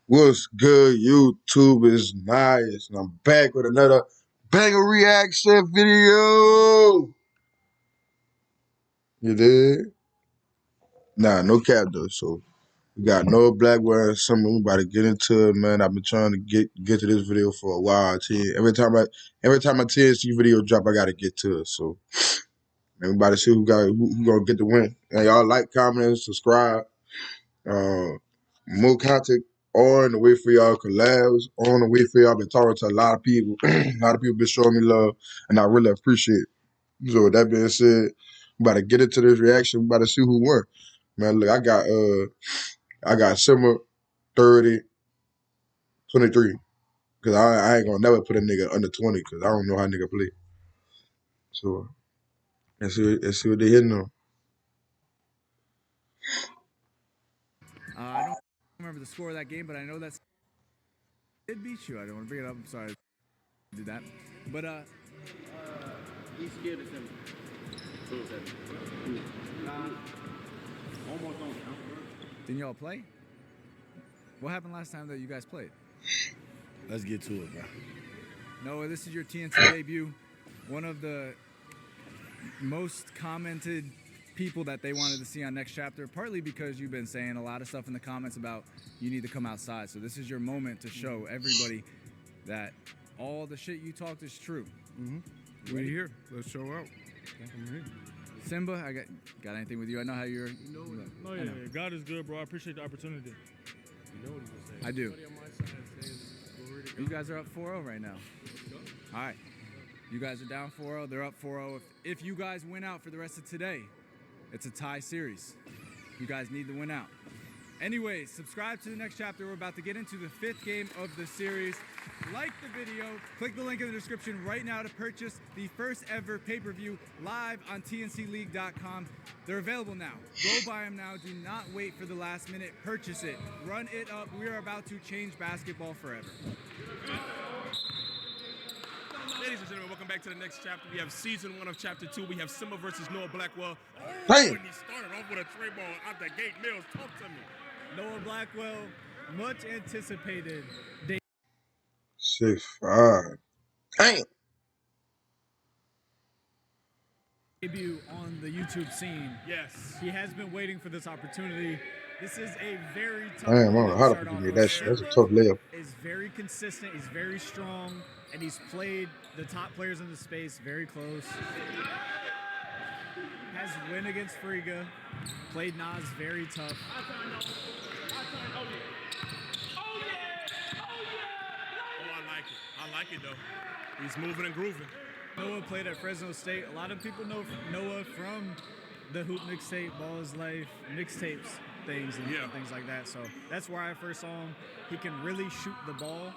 What's good, YouTube? Is nice, and I'm back with another banger reaction video. You did? Nah, no cap though. So we got Noah Blackwell and Summer. We about to get into it, man. I've been trying to get to this video for a while. Every time a TNC video drop, I gotta get to it. So man, we about to see who gonna get the win. And y'all like, comment, and subscribe. More content on the way for y'all collabs, on the way for y'all. Been talking to a lot of people. A lot of people been showing me love, and I really appreciate it. So with that being said, we about to get into this reaction. We about to see who won. Man, look, I got Simmer 30, 23. Cause I ain't gonna never put a nigga under 20 because I don't know how nigga play. So let's see what they hitting on. I don't remember the score of that game, but I know that did beat you. I don't want to bring it up. I'm sorry to do that. But He's scared of him. Almost on. didn't y'all play? What happened last time that you guys played? Let's get to it, bro. Noah, this is your TNC debut. One of the most commented people that they wanted to see on Next Chapter, partly because you've been saying a lot of stuff in the comments about you need to come outside. So this is your moment to show everybody that all the shit you talked is true. We here. Let's show out. Okay. Simba, I got anything with you? I know how you're. Oh yeah, God is good, bro. I appreciate the opportunity. You know what he's gonna say. I do. Everybody on my side says, glory to God. You guys are up 4-0 right now. All right. You guys are down 4-0. They're up 4-0. If you guys win out for the rest of today, it's a tie series. You guys need to win out. Anyways, subscribe to the Next Chapter. We're about to get into the 5th game of the series. Like the video. Click the link in the description right now to purchase the first ever pay-per-view live on tncleague.com. They're available now. Go buy them now. Do not wait for the last minute. Purchase it. Run it up. We are about to change basketball forever. Ladies and gentlemen, welcome back to the Next Chapter. We have season 1 of chapter 2. We have Simba versus Noah Blackwell. Damn. When he started off with a tray ball out the gate, Mills, talk to me. Noah Blackwell, much anticipated. 6'5". Damn. Debut on the YouTube scene. Yes. He has been waiting for this opportunity. This is a very tough Damn, I don't know opponent how to to start off get with. that shit. That's a tough layup. Is very consistent. He's very strong, and he's played the top players in the space very close. Has win against Friga. Played Nas very tough. I like it though. He's moving and grooving. Noah played at Fresno State. A lot of people know Noah from the Hoop Mixtape, Ball is Life, mixtapes, things and things like that. So that's where I first saw him. He can really shoot the ball.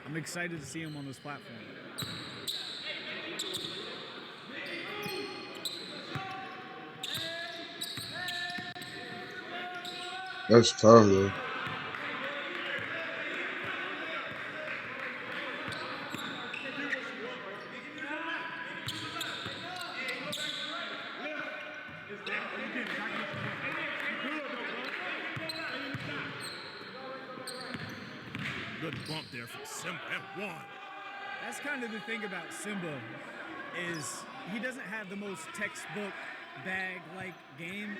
I'm excited to see him on this platform. That's tough, though. Good bump there from Simba at 1. That's kind of the thing about Simba is he doesn't have the most textbook bag-like game.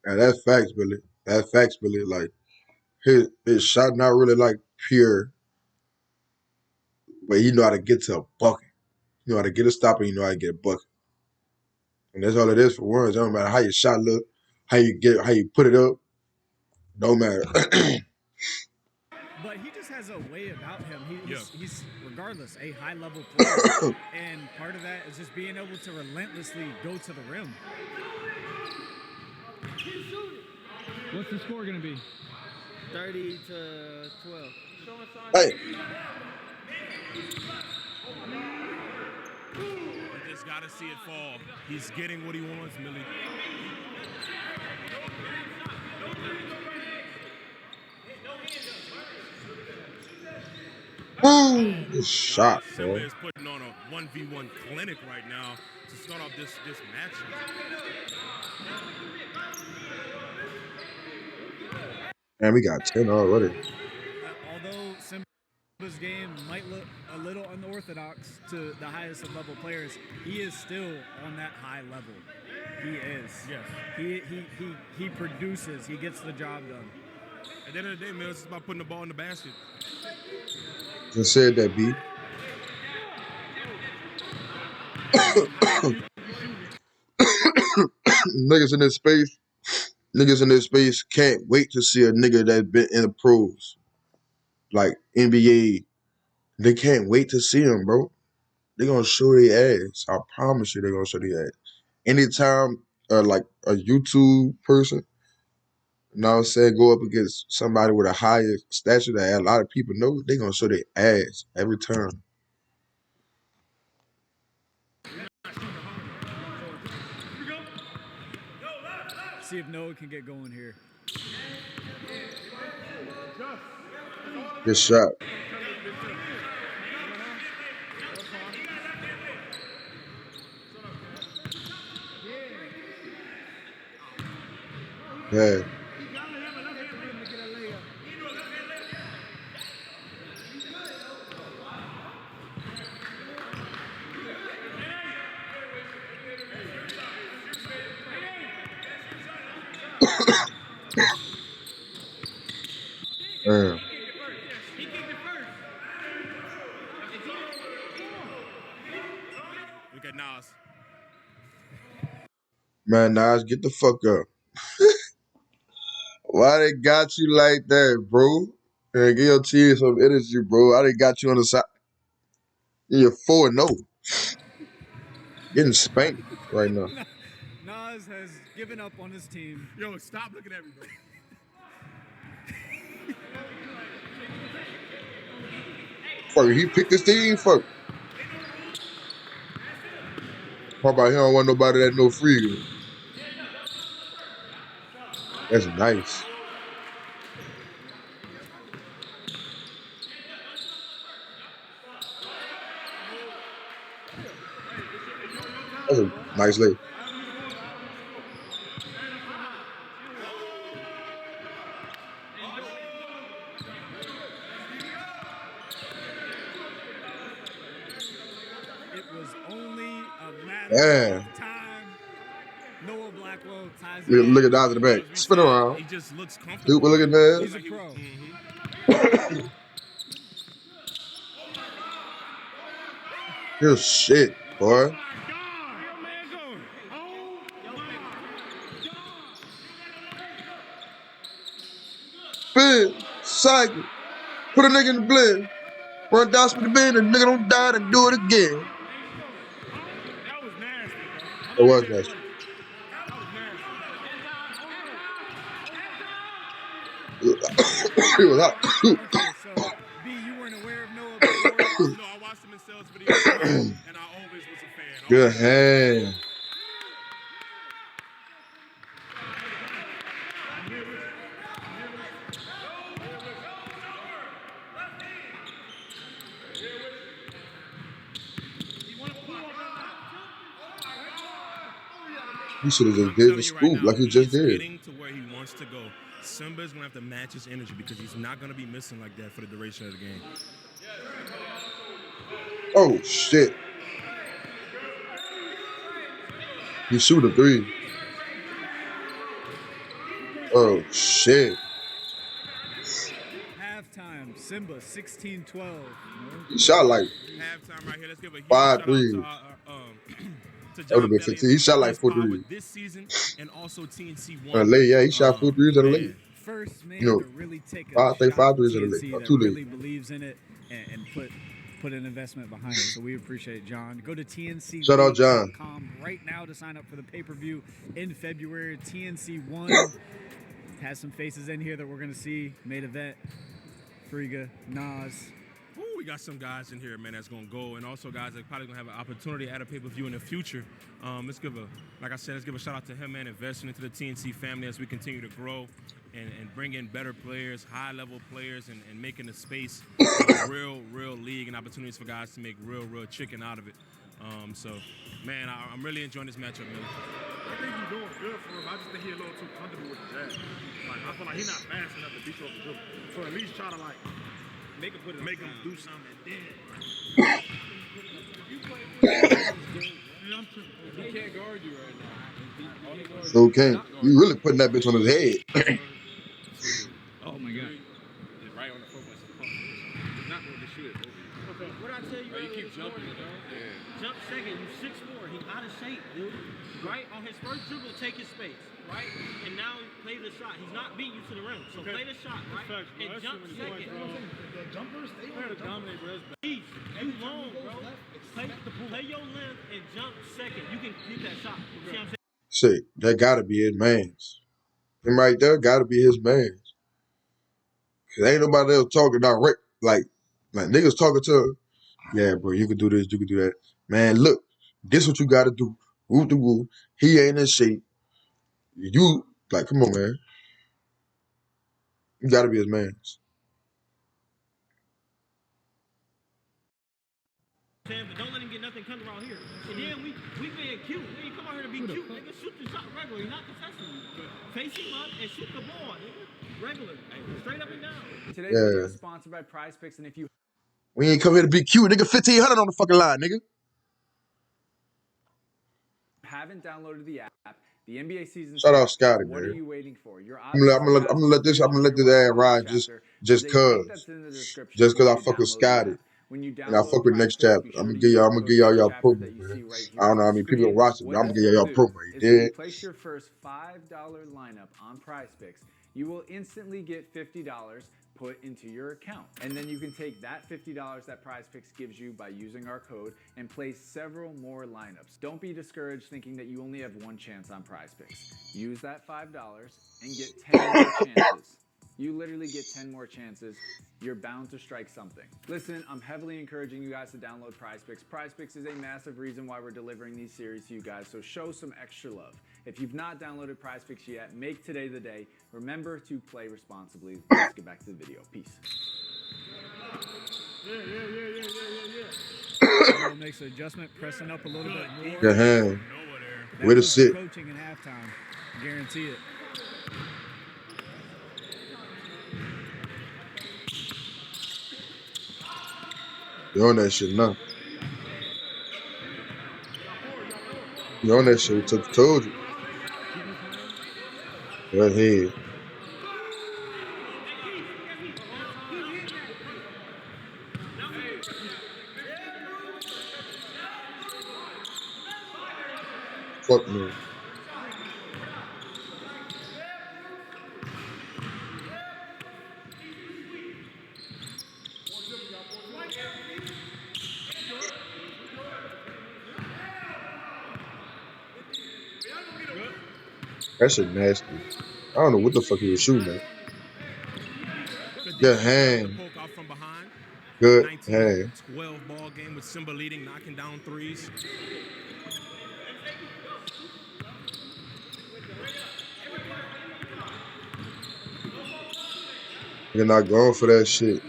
And that's facts, Billy. That's facts, Billy. Like his shot not really like pure, but he know how to get to a bucket. You know how to get a stop and you know how to get a bucket. And that's all it is for ones. It don't matter how your shot look, how you put it up. Don't matter. But he just has a way about him. He's regardless, a high-level player. And part of that is just being able to relentlessly go to the rim. What's the score going to be? 30 to 12. Hey. You just gotta see it fall. He's getting what he wants, Millie. Good shot, Simba bro. is putting on a 1v1 clinic right now to start off this match. And we got 10 already. Although Simba's game might look a little unorthodox to the highest of level players, he is still on that high level. He is. Yes. He produces. He gets the job done. At the end of the day, man, it's about putting the ball in the basket. Just said that, B. Niggas in this space can't wait to see a nigga that's been in the pros, like NBA. They can't wait to see him, bro. They gonna show their ass. I promise you, they gonna show their ass. Anytime, like a YouTube person, you know what I'm saying, go up against somebody with a higher stature that a lot of people know, they gonna show their ass every time. See if Noah can get going here. Good shot. Yeah. Damn. Look at Nas. Man, Nas, get the fuck up. Why they got you like that, bro? Man, give your team some energy, bro. I done got you on the side. You're 4-0. Getting spanked right now. Nas has given up on his team. Yo, stop looking at me, bro. Fuck, he picked his team, fuck. How about he don't want nobody that no free? That's nice. That's a nice lay. It was only a matter Damn. of time. Noah Blackwell ties it. Look at Nas in the back. Spin around. He just looks comfortable. Dude, look at that. He's a pro. Good shit, boy. Spin, cycle, put a nigga in the blend, run down with the bend, and nigga don't die and do it again. That was nasty, bro. It was nasty. It was hot. Okay, so B, you weren't aware of Noah before? No, I watched him in sales videos, and I always was a fan. Good hand. He should have just did the scoop like he just did. Getting to where he wants to go. Simba's gonna have to match his energy because he's not gonna be missing like that for the duration of the game. Oh shit. He shoot a three. Oh shit. Halftime, Simba 16-12. He shot like Halftime right here. Let's give a huge 5 shout threes. out to That would've been John 15. Belly He shot like and 4 Power threes. this season, and also TNC one. Late, yeah, he shot 4 threes at a late. First man You know, to really take a I think shot 5 at threes at a TNC late, or that 2 really late. believes in it and put an investment behind it. So we appreciate John. Go to Shout out John. tncleague.com right now to sign up for the pay-per-view in February. TNC 1 has some faces in here that we're going to see. Main event, Friga, Nas. Ooh, we got some guys in here, man, that's gonna go, and also guys that probably gonna have an opportunity at a pay-per-view in the future. Let's give a shout out to him, man, investing into the TNC family as we continue to grow and bring in better players, high-level players, and making the space a real league and opportunities for guys to make real chicken out of it. So, man, I'm really enjoying this matchup, man. I think he's doing good for him. I just think he's a little too comfortable with the jab. Like, I feel like he's not fast enough to beat you off the dribble. So at least try to, like, make him do something and then. He can't guard you right now. So can't. You really putting that bitch on his head. Oh my god. It's right on the foot. He's not going to shoot it over you. Okay. What I tell you earlier, keep jumping it, though. Yeah. Jump second, you 6'4", he out of shape, dude. Right? On his first dribble, take his space, right? And now play the shot. He's not beating you to the rim. So play the shot, right? Facts, bro. And That's jump too many second. points, bro. The jumpers, they want to dominate, bro. Please, you long, bro. Play your length and jump second. You can get that shot. You see what I'm saying? Shit, that gotta be his man's. Him right there gotta be his man's. Cause ain't nobody else talking direct like niggas talking to him. Yeah, bro, you can do this, you can do that. Man, look, this what you gotta do. Woo to woo. He ain't in shape. You like, come on, man. You gotta be his man's. But don't let him get nothing coming around here. And then we being cute. We ain't come out here to be cute. Nigga, shoot the shot regularly, not contesting you. Face him up and shoot the ball, nigga. Regular. Straight up and down. Today's video is sponsored by Prize Picks, and if you We ain't come here to be cute, nigga. 1,500 on the fucking line, nigga. haven't downloaded the app, the NBA season Shout out starts. Scotty, What man. are you waiting for? You're I'm gonna let this ad ride just cause I fuck with Scotty. When you And I download fuck with Prize Next Picks, Chapter. be I'm sure gonna to give use y'all the code y'all Next Chapter promo, that you see man. right I here don't know on how the many people screen. watching, but What I'm gonna this give will y'all do promo. You is when you dig? place your first $5 lineup on Prize Picks, you will instantly get $50 put into your account. And then you can take that $50 that Prize Picks gives you by using our code and place several more lineups. Don't be discouraged thinking that you only have one chance on Prize Picks. Use that $5 and get 10 more chances. You literally get 10 more chances. You're bound to strike something. Listen, I'm heavily encouraging you guys to download Prize Picks. Prize Picks is a massive reason why we're delivering these series to you guys, so show some extra love. If you've not downloaded Prize Picks yet, make today the day. Remember to play responsibly. Let's get back to the video. Peace. Ball makes an adjustment, pressing up a little bit more. Good hand. That Way to was the sit. coaching in halftime. Guarantee it. You on that shit now. You on that shit. Told you. Go ahead. Fuck me. That shit nasty. I don't know what the fuck he was shooting at. Good hand. Poke out from behind. Good hand. 19-12 ball game with Sihimba leading, knocking down threes. You're not going for that shit.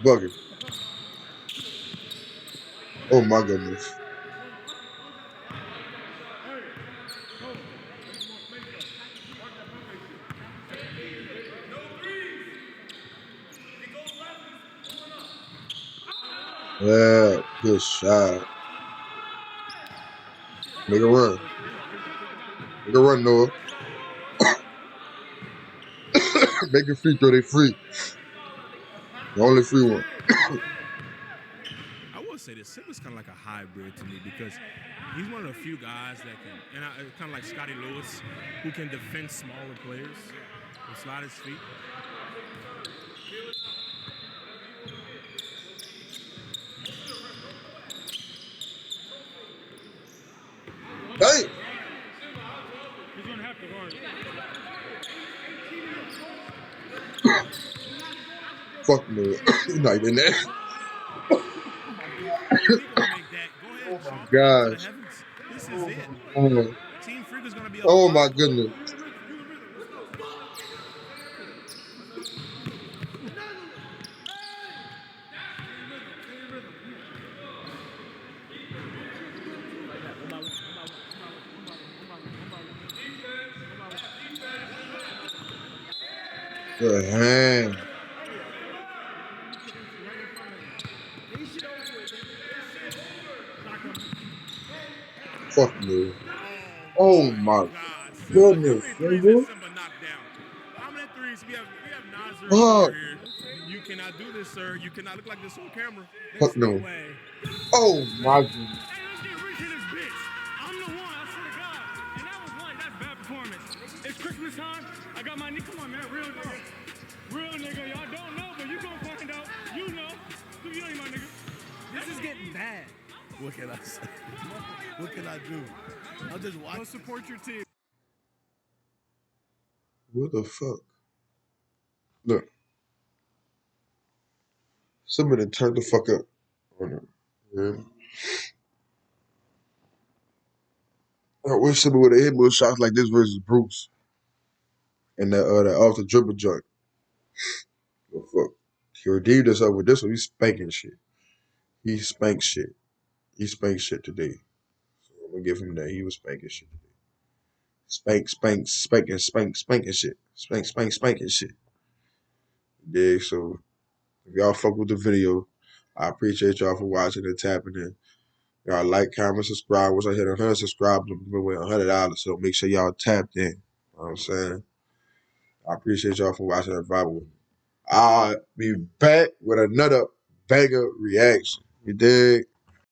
Bucket. Oh my goodness. Yeah, good shot. Make a run. Make a run, Noah. Make a free throw, they free. The only free one. I will say this, Sihimba's kind of like a hybrid to me because he's one of the few guys that can, and kind of like Scotty Lewis, who can defend smaller players and slide his feet. Hey! He's going to have to guard. Fuck me. You're not even there. Oh my gosh. This is it. Oh, Team Freak is going to be oh my goodness. Good hand. Fuck no. Oh my God, Simba, how goodness, many threes did nigga. Simba knock down? How many threes? We have 904 Fuck. here. You cannot do this, sir. You cannot look like this on camera. Fuck There's no no. way. Oh my goodness. Hey, let's get rich in this bitch. I'm the one, I swear to God. And that was one, that's bad performance. It's Christmas time. I got my nigga. Come on, man. Real nigga. Real nigga. Y'all don't know, but you gonna find out. You know. You know you my nigga. This is getting bad. What can I say? What can I do? I'm just Go watching. support your team. What the fuck? Look. Somebody turn the fuck up on him. Yeah. I wish somebody would have hit more shots like this versus Bruce. And that off the dribble joint. Well, fuck. He redeemed himself with this one. He's spanking shit. He spanked shit. He spanked shit today. So I'm gonna give him that. He was spanking shit today. Spanking shit. Spanking shit. Yeah, so if y'all fuck with the video, I appreciate y'all for watching and tapping in. Y'all like, comment, subscribe. Once I hit 100 subscribers, I'm giving away $100. So make sure y'all tapped in. You know what I'm saying? I appreciate y'all for watching that vibe with me. I'll be back with another banger reaction. You dig?